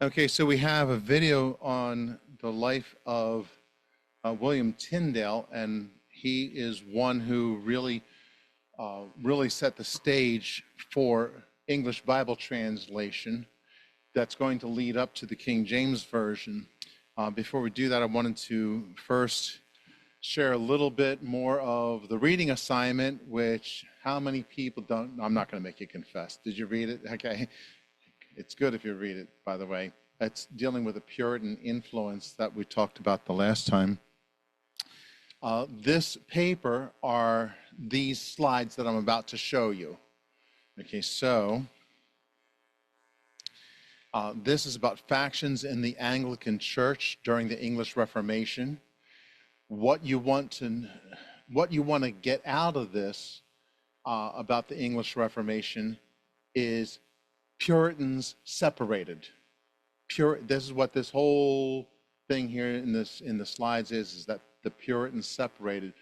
Okay, so we have a video on the life of William Tyndale, and he is one who really set the stage for English Bible translation that's going to lead up to the King James Version. Before we do that, I wanted to first share a little bit more of the reading assignment, which how many people don't, I'm not going to make you confess. Did you read it? Okay. It's good if you read it, by the way. It's dealing with the Puritan influence that we talked about the last time. This paper are these slides that I'm about to show you. Okay, so this is about factions in the Anglican Church during the English Reformation. What you want to get out of this about the English Reformation is Puritans separated. This is what this whole thing here in the slides is that the Puritans separated.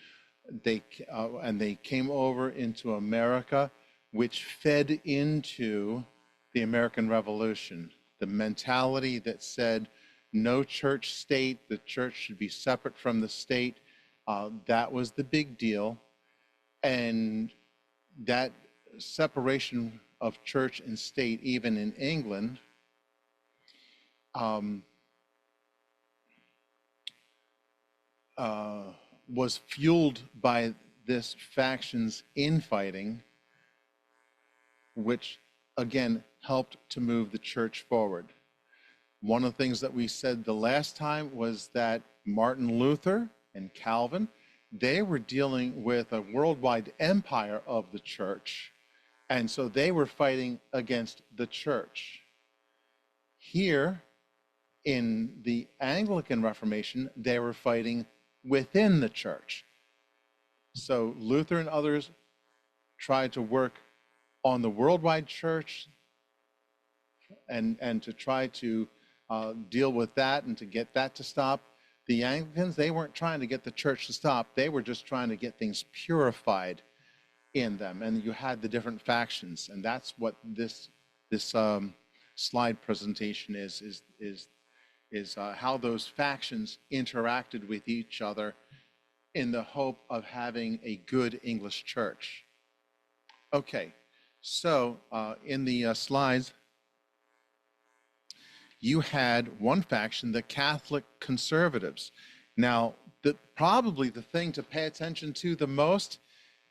And they came over into America, which fed into the American Revolution. The mentality that said no church state, the church should be separate from the state. That was the big deal. And that separation of church and state, even in England, was fueled by this faction's infighting, which again helped to move the church forward. One of the things that we said the last time was that Martin Luther and Calvin, they were dealing with a worldwide empire of the church, and so they were fighting against the church. Here, in the Anglican Reformation, they were fighting within the church. So Luther and others tried to work on the worldwide church and to try to deal with that and to get that to stop. The Anglicans, they weren't trying to get the church to stop. They were just trying to get things purified in them. And you had the different factions, and that's what this slide presentation is how those factions interacted with each other in the hope of having a good English church. Okay, so in the slides, you had one faction, the Catholic conservatives. Now, probably the thing to pay attention to the most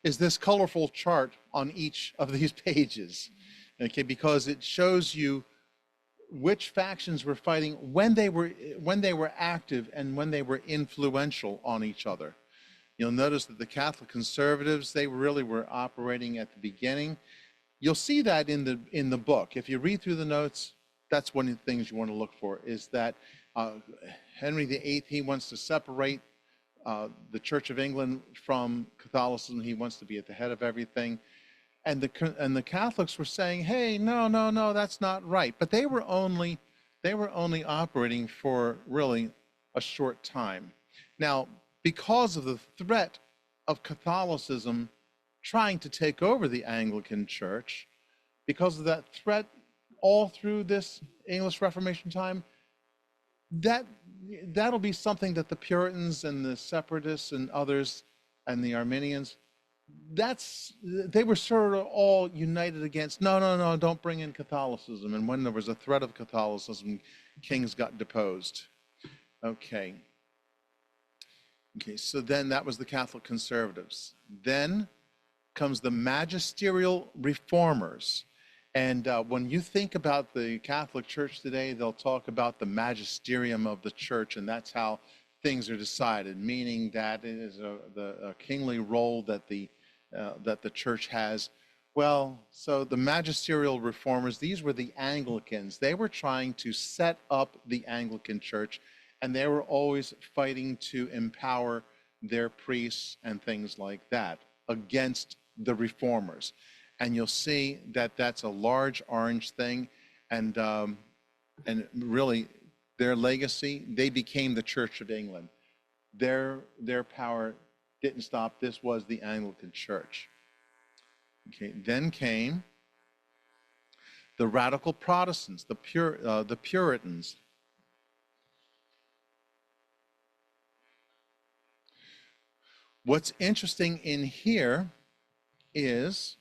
is this colorful chart on each of these pages, okay, because it shows you which factions were fighting when they were active and when they were influential on each other. You'll notice that the Catholic conservatives, they really were operating at the beginning. You'll see that in the book. If you read through the notes, that's one of the things you want to look for, is that Henry VIII, he wants to separate the Church of England from Catholicism. He wants to be at the head of everything. And the Catholics were saying, hey, no, that's not right. But they were only operating for really a short time. Now, because of the threat of Catholicism trying to take over the Anglican Church, because of that threat all through this English Reformation time, that'll be something that the Puritans and the Separatists and others and the Arminians, they were sort of all united against, no, don't bring in Catholicism. And when there was a threat of Catholicism, kings got deposed. Okay, so then that was the Catholic conservatives. Then comes the magisterial reformers. And when you think about the Catholic Church today, they'll talk about the magisterium of the church, and that's how things are decided, meaning that it is a kingly role that the church has. Well, so the magisterial reformers, these were the Anglicans. They were trying to set up the Anglican Church, and they were always fighting to empower their priests and things like that against the reformers. And you'll see that that's a large orange thing, and really their legacy, they became the Church of England. Their power didn't stop. This was the Anglican Church. Okay, then came the radical Protestants, the Puritans. What's interesting in here is,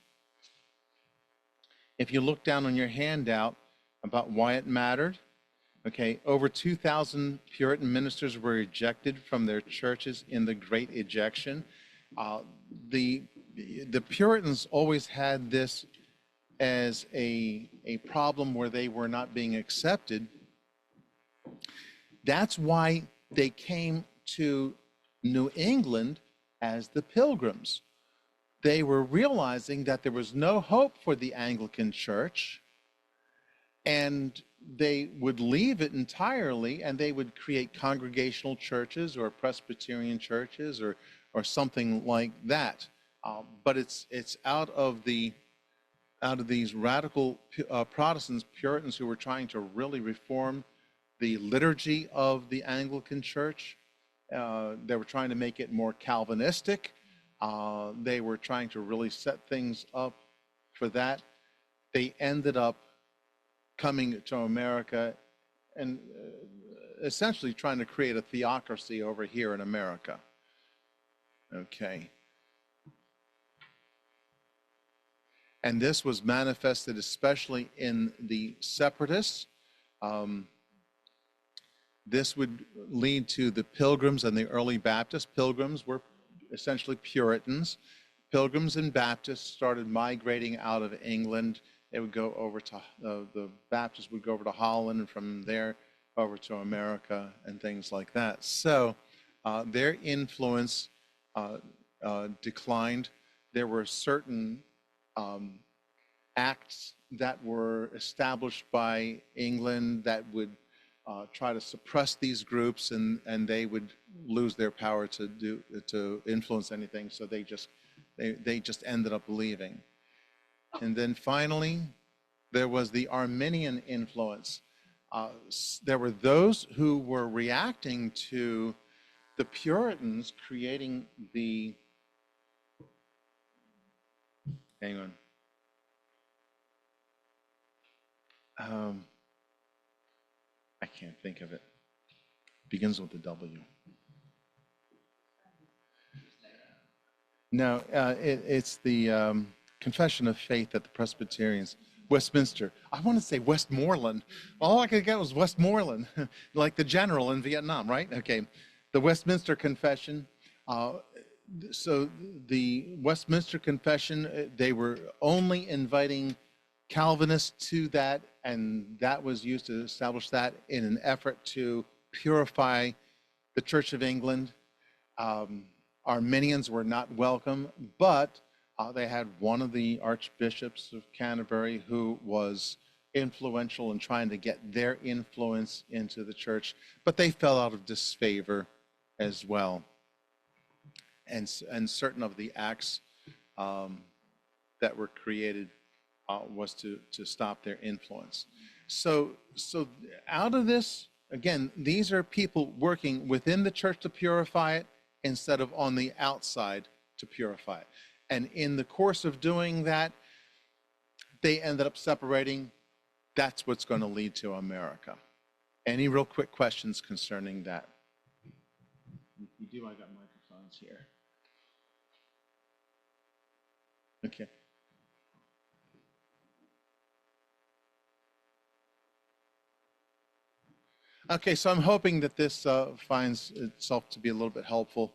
if you look down on your handout about why it mattered, okay, over 2,000 Puritan ministers were ejected from their churches in the Great Ejection. The Puritans always had this as a problem where they were not being accepted. That's why they came to New England as the Pilgrims. They were realizing that there was no hope for the Anglican Church, and they would leave it entirely, and they would create congregational churches or Presbyterian churches or something like that. But it's out of these radical Protestants, Puritans, who were trying to really reform the liturgy of the Anglican Church. They were trying to make it more Calvinistic. They were trying to really set things up for that. They ended up coming to America and essentially trying to create a theocracy over here in America. Okay. And this was manifested especially in the separatists. This would lead to the Pilgrims and the early Baptists. Pilgrims were essentially Puritans. Pilgrims and Baptists started migrating out of England. They would go over to, the Baptists would go over to Holland, and from there over to America and things like that. So their influence declined. There were certain acts that were established by England that would try to suppress these groups, and they would lose their power to influence anything. So they just ended up leaving. And then finally, there was the Arminian influence. There were those who were reacting to the Puritans creating the, hang on. I can't think of it. Begins with a W. No, it's the Confession of Faith at the Presbyterians, Westminster. I want to say Westmoreland. All I could get was Westmoreland, like the general in Vietnam, right? Okay, the Westminster Confession. So the Westminster Confession, they were only inviting Calvinists to that, and that was used to establish that in an effort to purify the Church of England. Arminians were not welcome, but they had one of the archbishops of Canterbury who was influential in trying to get their influence into the church, but they fell out of disfavor as well. And certain of the acts that were created was to stop their influence. So out of this, again, these are people working within the church to purify it instead of on the outside to purify it. And in the course of doing that, they ended up separating. That's what's going to lead to America. Any real quick questions concerning that? If you do, I got microphones here. Okay. Okay, so I'm hoping that this finds itself to be a little bit helpful.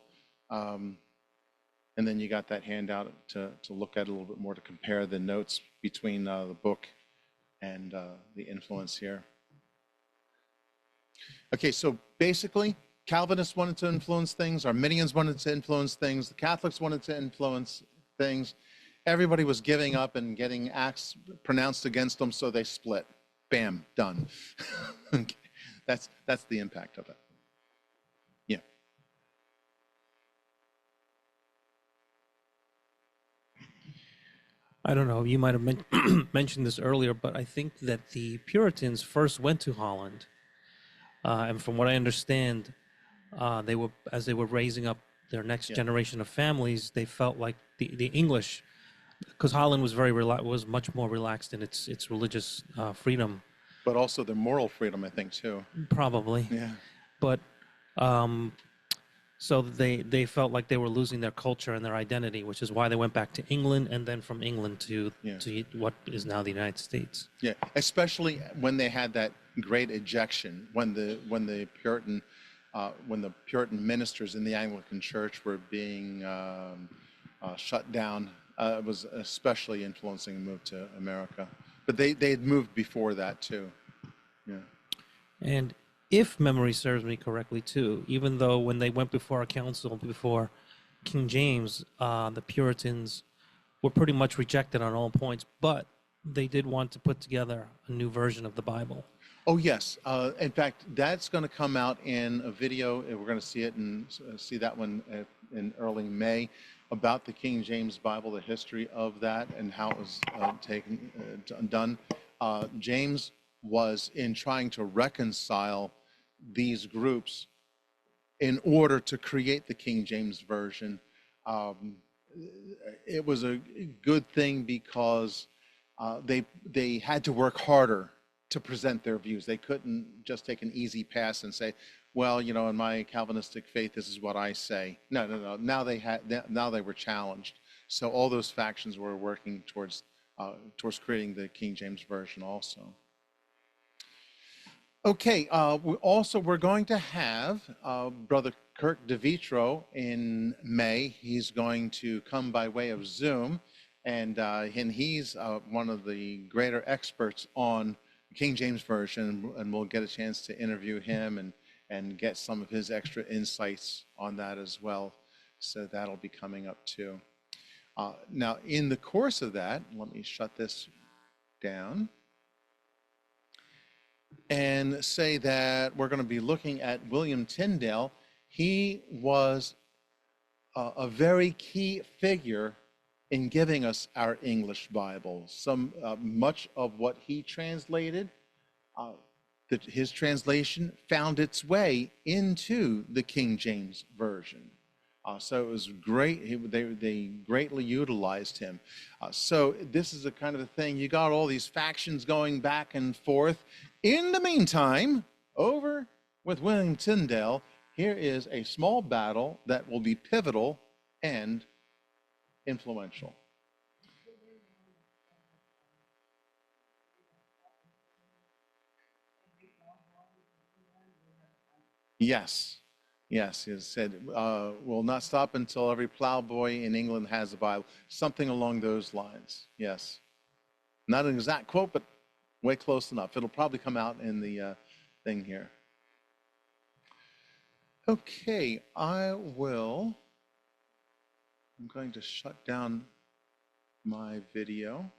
And then you got that handout to look at a little bit more, to compare the notes between the book and the influence here. Okay, so basically, Calvinists wanted to influence things, Arminians wanted to influence things, the Catholics wanted to influence things. Everybody was giving up and getting acts pronounced against them, so they split. Bam, done. Okay. That's the impact of it. Yeah. I don't know, you might have mentioned this earlier, but I think that the Puritans first went to Holland. And from what I understand, as they were raising up their next generation of families, they felt like the English because Holland was was much more relaxed in its religious freedom, But also the moral freedom, I think, too. probably. Yeah. But um, so they felt like they were losing their culture and their identity, which is why they went back to England, and then from England Yeah. to what is now the United States. Yeah. Especially when they had that great ejection, when the Puritan ministers in the Anglican Church were being shut down. It was especially influencing the move to America. But they had moved before that too. Yeah. And if memory serves me correctly, too, even though when they went before a council before King James, the Puritans were pretty much rejected on all points, but they did want to put together a new version of the Bible. Oh yes. In fact, that's going to come out in a video. We're going to see it and see that one in early May about the King James Bible, the history of that, and how it was done. James was in trying to reconcile these groups in order to create the King James version. Um, it was a good thing because they had to work harder to present their views. They couldn't just take an easy pass and say, well, you know, in my Calvinistic faith, this is what I say. No, no, no. Now they were challenged. So all those factions were working towards creating the King James version also. Okay, we're going to have Brother Kirk DeVitro in May. He's going to come by way of Zoom, and he's one of the greater experts on King James Version, and we'll get a chance to interview him and get some of his extra insights on that as well. So that'll be coming up too. Now, in the course of that, let me shut this down and say that we're going to be looking at William Tyndale. He was a very key figure in giving us our English Bible. Much of what he translated, his translation found its way into the King James Version. So it was great. They greatly utilized him. So this is a kind of a thing. You got all these factions going back and forth. In the meantime, over with William Tyndale, here is a small battle that will be pivotal and influential. Yes. Yes, he said, will not stop until every plowboy in England has a Bible. Something along those lines. Yes. Not an exact quote, but way close enough. It'll probably come out in the thing here. Okay, I'm going to shut down my video.